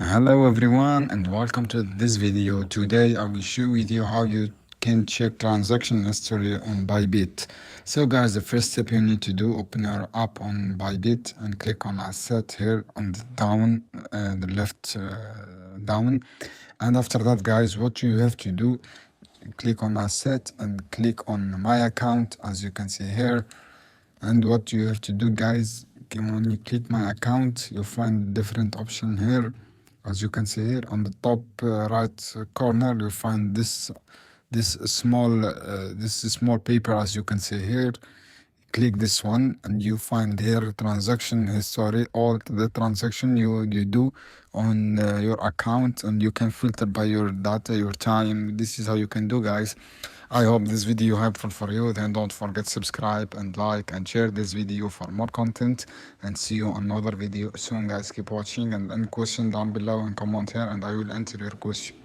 Hello everyone and welcome to this video. Today I will show with you how you can check transaction history on ByBit. So guys, the first step you need to do, open your app on ByBit and click on asset here on the down, the left down. And after that guys, what you have to do, click on asset and click on my account as you can see here. And what you have to do guys, when you click my account, you'll find different option here. As you can see here on the top right corner, you'll find this small paper as you can see here. Click this one and you find here transaction history, all the transaction you do on your account, and you can filter by your data, your time. This is how you can do guys. I hope this video helpful for you. Then don't forget subscribe and like and share this video for more content, and see you on another video soon guys. Keep watching, and any question down below and comment here and I will answer your question.